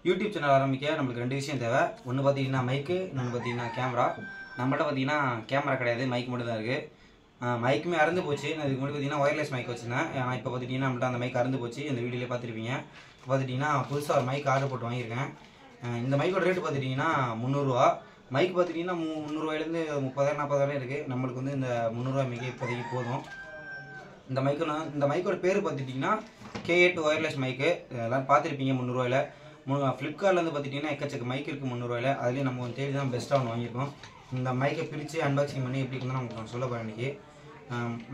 YouTube channel ஆரம்பிக்க நம்மளுக்கு ரெண்டு விஷயம் தேவை. ஒன்று பார்த்தீங்கன்னா மைக்கு, இன்னொன்று பார்த்தீங்கன்னா கேமரா. நம்மள்ட்ட பார்த்தீங்கன்னா கேமரா கிடையாது, மைக் மட்டும் தான் இருக்குது. மைக்குமே அறந்து போச்சு. நான் இதுக்கு முன்னாடி பார்த்தீங்கன்னா ஒயர்லெஸ் மைக் வச்சுருந்தேன். ஆனால் இப்போ பார்த்துட்டிங்கன்னா நம்மள்ட்ட அந்த மைக் அறந்து போச்சு. இந்த வீடியோவில் பார்த்துருப்பீங்க. இப்போ பார்த்துட்டிங்கன்னா புதுசாக ஒரு மைக் ஆர்டர் போட்டு வாங்கியிருக்கேன். இந்த மைக்கோட ரேட்டு பார்த்துட்டிங்கன்னா 300 ரூபா. மைக் பார்த்துட்டிங்கன்னா 300 ரூபாயிலேருந்து 30,000 40,000 இருக்குது. நம்மளுக்கு வந்து இந்த 300 ரூபா மைக்கே இப்போதைக்கு போதும். இந்த மைக்கோட பேர் பார்த்துட்டிங்கன்னா K8 ஒயர்லெஸ் மைக்கு. எல்லோரும் பார்த்துருப்பீங்க 300 ரூபாயில். ஃப்ளிப்கார்ட்டில் வந்து பார்த்துட்டிங்கன்னா எக்கச்சக்க மைக் இருக்குது 300 ரூபாயில். அதுலேயும் நம்ம தேடி தான் பெஸ்ட்டாக ஒன்று வாங்கியிருக்கோம். இந்த மைக்கை பிரித்து அன்பாக்சிங் பண்ணி எப்படி இருக்குன்னு நமக்கு சொல்ல போகிறேன் இன்றைக்கி.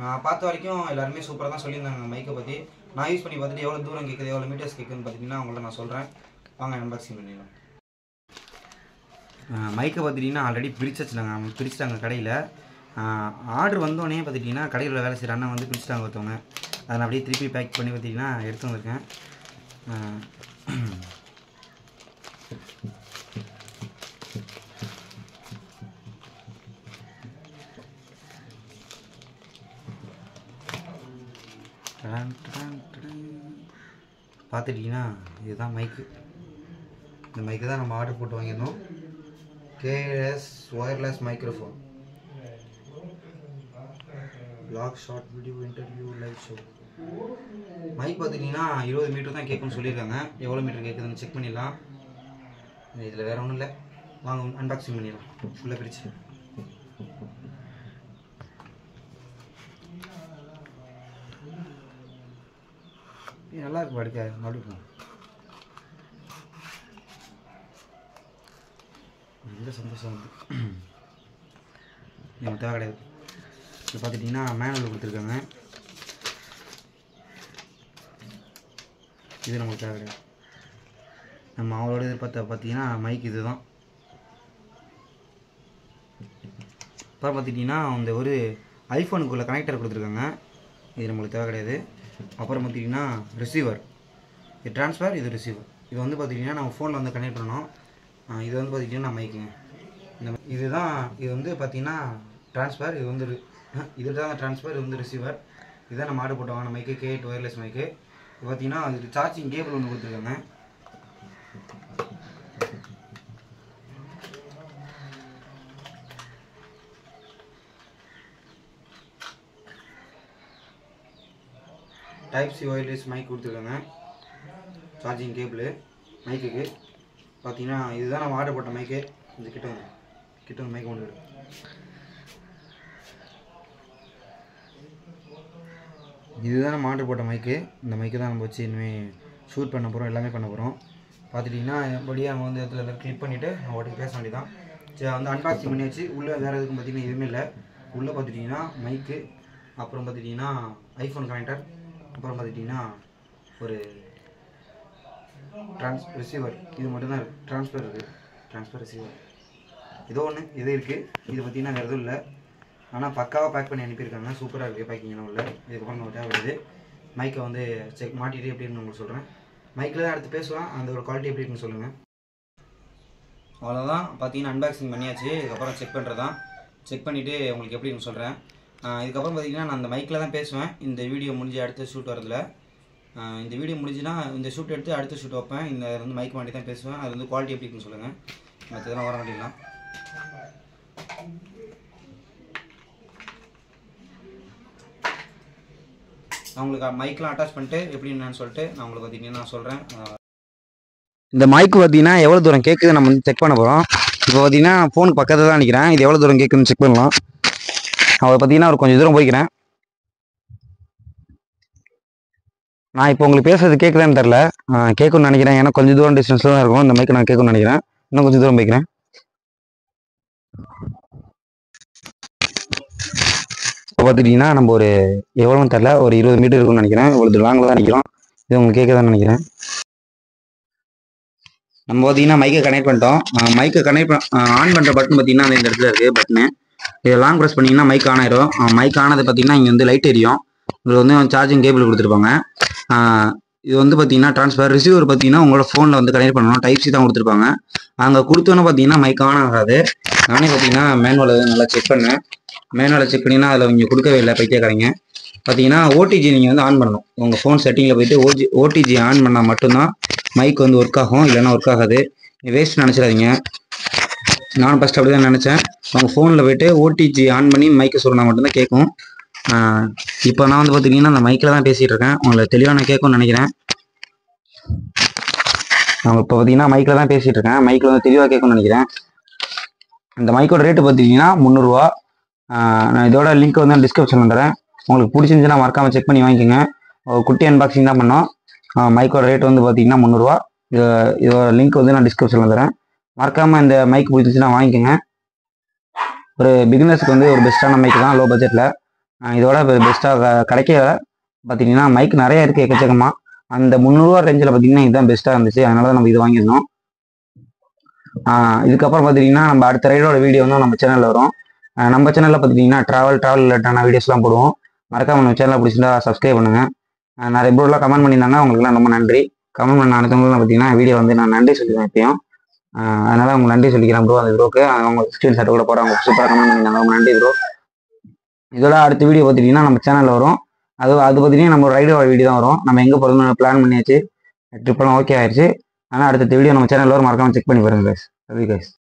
நான் பார்த்த வரைக்கும் எல்லாருமே சூப்பராக தான் சொல்லியிருந்தாங்க மைக்கை பற்றி. நான் யூஸ் பண்ணி பார்த்துட்டு எவ்வளோ தூரம் கேட்குது, எவ்வளோ மீட்டர்ஸ் கேட்குதுன்னு பார்த்திங்கன்னா அவங்கள்ட்ட நான் சொல்கிறேன். வாங்க அன்பாக்சிங் பண்ணிடலாம். மைக்கை பார்த்துட்டிங்கன்னா ஆல்ரெடி பிரிச்சுட்டாங்க கடையில். ஆர்டர் வந்தோடனே பார்த்துட்டிங்கன்னா கடையில் வேலை செய்கிற அண்ணன் வந்து பிரிச்சுட்டாங்க ஒருத்தவங்க. அதை நான் அப்படியே திருப்பி பேக் பண்ணி பார்த்திங்கன்னா எடுத்து வந்திருக்கேன். பார்த்துட்டிங்கன்னா இதுதான் மைக்கு. இந்த மைக்கு தான் நம்ம ஆர்டர் போட்டு வாங்கியிருந்தோம். KS wireless microphone, vlog, short video, interview, live show. Mic பார்த்துட்டிங்கன்னா 20 மீட்டர் தான் கேட்குன்னு சொல்லியிருக்காங்க. எவ்வளோ மீட்டர் கேட்குதுன்னு செக் பண்ணிடலாம். இதில் வேறு ஒன்றும் இல்லை. வாங்க அன்பாக்சிங் பண்ணிடலாம். ஃபுல்லாக பிரிச்சு நல்லா இருக்கு. படுக்க மறுபடியும் ரொம்ப சந்தோஷம் வந்து நமக்கு தேவை கிடையாது. இப்போ பார்த்துட்டிங்கன்னா மேனுவல் கொடுத்துருக்காங்க. இது நமக்கு தேவை கிடையாது. நம்ம அவளோட பார்த்தீங்கன்னா மைக் இது தான். அப்புறம் பார்த்துட்டிங்கன்னா இந்த ஒரு ஐஃபோனுக்குள்ளே கனெக்டர் கொடுத்துருக்காங்க. இது நம்மளுக்கு தேவை கிடையாது. அப்புறம் பார்த்திங்கன்னா ரிசீவர், இது ட்ரான்ஸ்ஃபர், இது ரிசீவர். இது வந்து பார்த்திங்கன்னா நம்ம ஃபோனில் வந்து கனெக்ட் பண்ணணும். இது வந்து பார்த்திங்கன்னா மைக்குங்க. இது வந்து பார்த்திங்கன்னா ட்ரான்ஸ்ஃபர், இது வந்து இதுதான் ட்ரான்ஸ்ஃபர், இது வந்து ரிசீவர். இதுதான் நம்ம ஆர்டர் போட்டு வாங்கின மைக்கு, K8 ஒயர்லெஸ் மைக்கு. இது பார்த்திங்கன்னா அதுக்கு சார்ஜிங் கேபிள் ஒன்று கொடுத்துருக்காங்க. Type C ஒயர்லெஸ் மைக் கொடுத்துருக்காங்க. சார்ஜிங் கேபிள் மைக்குக்கு பார்த்தீங்கன்னா இதுதான் நம்ம ஆர்டர் போட்ட மைக்கு. இந்த கிட்ட மைக் கொண்டு வரும். இதுதான் நம்ம ஆர்டர் போட்ட மைக்கு. இந்த மைக்கு தான் நம்ம வச்சு இனிமேல் ஷூட் பண்ண போகிறோம், எல்லாமே பண்ண போகிறோம். பார்த்துட்டிங்கன்னா எப்படியே நம்ம வந்து இடத்துல கிளிக் பண்ணிவிட்டு நம்ம ஓட்டுக்கு பேச வேண்டியதான். சரி, வந்து அன்பாக்சிங் பண்ணி வச்சு உள்ளே வேறு எதுக்கும் பார்த்திங்கன்னா எதுவுமே இல்லை. உள்ளே பார்த்துட்டிங்கன்னா மைக்கு, அப்புறம் பார்த்துட்டிங்கன்னா ஐஃபோன் கனெக்டர், அப்புறம் பார்த்துட்டிங்கன்னா ஒரு ரிசீவர். இது மட்டும்தான் இருக்குது. ட்ரான்ஸ்ஃபர் இருக்குது, ட்ரான்ஸ்ஃபர் ரிசீவர். ஏதோ ஒன்று இது இருக்குது. இது பார்த்திங்கன்னா வேறு எதுவும் இல்லை. ஆனால் பக்காவாக பேக் பண்ணி அனுப்பியிருக்காங்க. சூப்பராக இருக்குது பேக்கிங்லாம் உள்ள. இதுக்கப்புறம் நம்ம தேவைப்படுது. மைக்கை வந்து மாட்டிட்டு எப்படின்னு உங்களுக்கு சொல்கிறேன். மைக்கில் தான் அடுத்து பேசுவேன். அந்த ஒரு குவாலிட்டி எப்படி இருக்குன்னு சொல்லுங்கள். அவ்வளோதான். பார்த்தீங்கன்னா அன்பாக்சிங் பண்ணியாச்சு. இதுக்கப்புறம் செக் பண்ணுறதான். செக் பண்ணிவிட்டு உங்களுக்கு எப்படின்னு சொல்கிறேன். இதுக்கப்புறம் பார்த்திங்கன்னா நான் அந்த மைக்கில் தான் பேசுவேன். இந்த வீடியோ முடிஞ்சு அடுத்த ஷூட் வரதில்ல. இந்த வீடியோ முடிஞ்சுன்னா இந்த ஷூட் எடுத்து அடுத்த ஷூட் வைப்பேன். இந்த வந்து மைக் மாட்டி தான் பேசுவேன். அது வந்து குவாலிட்டி எப்படி இருக்குன்னு சொல்லுங்கள். மற்றதெல்லாம் வர மாட்டேங்கலாம். நான் உங்களுக்கு மைக்கெலாம் அட்டாச் பண்ணிட்டு எப்படின்னு சொல்லிட்டு நான் உங்களுக்கு பார்த்திங்கன்னா நான் சொல்கிறேன். இந்த மைக்கு பார்த்தீங்கன்னா எவ்வளோ தூரம் கேட்குது நம்ம வந்து செக் பண்ண போகிறோம். இப்போ பார்த்தீங்கன்னா ஃபோனுக்கு பக்கத்தில் தான் நிற்கிறேன். இது எவ்வளோ தூரம் கேட்குதுன்னு செக் பண்ணலாம். அவரை பார்த்தீங்கன்னா ஒரு கொஞ்சம் தூரம் போய்க்கிறேன். நான் இப்போ உங்களுக்கு பேசுறது கேட்குதான்னு தெரில. கேட்குன்னு நினைக்கிறேன். ஏன்னா கொஞ்சம் தூரம் டிஸ்டன்ஸில் தான் இருக்கும். இந்த மைக்கு நான் கேட்குன்னு நினைக்கிறேன். இன்னும் கொஞ்சம் தூரம் போய்க்கிறேன். இப்போ பார்த்துட்டிங்கன்னா நம்ம ஒரு எவ்வளோன்னு தெரில, ஒரு 20 மீட்டர் இருக்குன்னு நினைக்கிறேன். இவ்வளோ லாங்கில் தான் நிற்கிறோம். இது உங்களுக்கு கேட்குதான்னு நினைக்கிறேன். நம்ம பார்த்தீங்கன்னா மைக்கை கனெக்ட் பண்ணிட்டோம். மைக்கை ஆன் பண்ணுற பட்டன் பார்த்தீங்கன்னா அந்த இந்த இடத்துல இருக்குது பட்டனு. இதை லாங் ப்ரெஸ் பண்ணிங்கன்னா மைக் ஆன் ஆயிரும். மைக் ஆனது பார்த்தீங்கன்னா இங்கே வந்து லைட் எரியும். இதில் வந்து சார்ஜிங் கேபிள் கொடுத்துருப்பாங்க. இது வந்து பார்த்தீங்கன்னா ட்ரான்ஸ்ஃபர். ரிசீவர் பார்த்தீங்கன்னா உங்களோட ஃபோனில் வந்து கனெக்ட் பண்ணணும். Type C தான் கொடுத்துருப்பாங்க. அங்கே கொடுத்தோன்னே பார்த்தீங்கன்னா மைக் ஆன் ஆகாது. நானே பார்த்தீங்கன்னா மேனுவலை நல்லா செக் பண்ணேன். மேனுவலை செக் பண்ணிங்கன்னா அதில் இங்கே கொடுக்கவே இல்லை பைத்தியக்காரங்க. பார்த்தீங்கன்னா ஓடிஜி நீங்கள் வந்து ஆன் பண்ணணும். உங்கள் ஃபோன் செட்டிங்கில் போய்ட்டு ஓடிஜி ஆன் பண்ணால் மட்டும்தான் மைக் வந்து ஒர்க் ஆகும், இல்லைன்னா ஒர்க் ஆகாது. வேஸ்ட் நினச்சிடாதீங்க. நானும் ஃபஸ்ட் அப்படி தான் நினச்சேன். அவங்க ஃபோனில் போய்ட்டு ஓடிஜி ஆன் பண்ணி மைக்கை சொன்னா மட்டும்தான் கேட்கும். இப்போ நான் வந்து பார்த்தீங்கன்னா அந்த மைக்கில் தான் பேசிகிட்டு இருக்கேன். உங்களுக்கு தெளிவாக நான் கேட்கும்னு நினைக்கிறேன். அவங்க இப்போ பார்த்தீங்கன்னா மைக்கில் தான் பேசிகிட்டு இருக்கேன். மைக்கில் வந்து தெளிவாக கேட்கும்னு நினைக்கிறேன். இந்த மைக்கோட ரேட்டு பார்த்தீங்கன்னா 300 ரூபா. நான் இதோட லிங்க் வந்து டிஸ்கிரிப்ஷனில் தரேன். உங்களுக்கு பிடிச்சிருந்துச்சுன்னா மறக்காமல் செக் பண்ணி வாங்கிக்கோங்க. குட்டி அன்பாக்சிங் தான் பண்ணோம். மைக்கோட ரேட் வந்து பார்த்தீங்கன்னா 300 ரூபா. இதோட லிங்க் வந்து நான் டிஸ்கிரிப்ஷனில் தரேன். மறக்காமல் இந்த மைக் பிடிச்சிருந்துச்சுன்னா வாங்கிக்கோங்க. ஒரு பிகினர்ஸ்க்கு வந்து ஒரு பெஸ்ட்டான மைக் தான், லோ பட்ஜெட்டில். இதோட பெஸ்ட்டாக கிடைக்க பார்த்தீங்கன்னா மைக் நிறைய இருக்குது எக்கச்சக்கமாக. அந்த 300 ரூபா ரேஞ்சில் பார்த்தீங்கன்னா இதுதான் பெஸ்ட்டாக இருந்துச்சு. அதனால தான் நம்ம இது வாங்கியிருந்தோம். இதுக்கப்புறம் பார்த்தீங்கன்னா நம்ம அடுத்த ரைடோட வீடியோ வந்து நம்ம சேனலில் வரும். நம்ம சேனலில் பார்த்துட்டிங்கன்னா ட்ராவல் ரிலேட்டான வீடியோஸ்லாம் போடுவோம். மறக்காம நம்ம சேனலை பிடிச்சிருந்தா சப்ஸ்கிரைப் பண்ணுங்கள். நிறைய பேர்லாம் கமெண்ட் பண்ணியிருந்தாங்க, அவங்களுக்குலாம் ரொம்ப நன்றி. கமெண்ட் பண்ண அடுத்தவங்களும் பார்த்தீங்கன்னா வீடியோ வந்து நான் நன்றி சொல்லிடுவேன் எப்பயும். அதனால் அவங்க நன்றி சொல்லிக்கிறேன் ப்ரோ. அந்த ப்ரோக்கு அவங்க ஸ்க்ரீன்ஷாட் கூட போட அவங்க சூப்பராக கமெண்ட் பண்ணியிருந்தாங்க. அவங்க நன்றி ப்ரோ. இதோட அடுத்த வீடியோ பார்த்துட்டிங்கன்னா நம்ம சேனலில் வரும். அது பார்த்தீங்கன்னா நம்ம ரைடோட வீடியோ தான் வரும். நம்ம எங்கே போகிறோம்னு பிளான் பண்ணியாச்சு. ட்ரிப்பெல்லாம் ஓகே ஆயிடுச்சு. ஆனால் அடுத்த வீடியோ நம்ம சேனலில் வரும். மறக்காமல் செக் பண்ணி பாருங்கள் கைஸ். அது கைஸ்.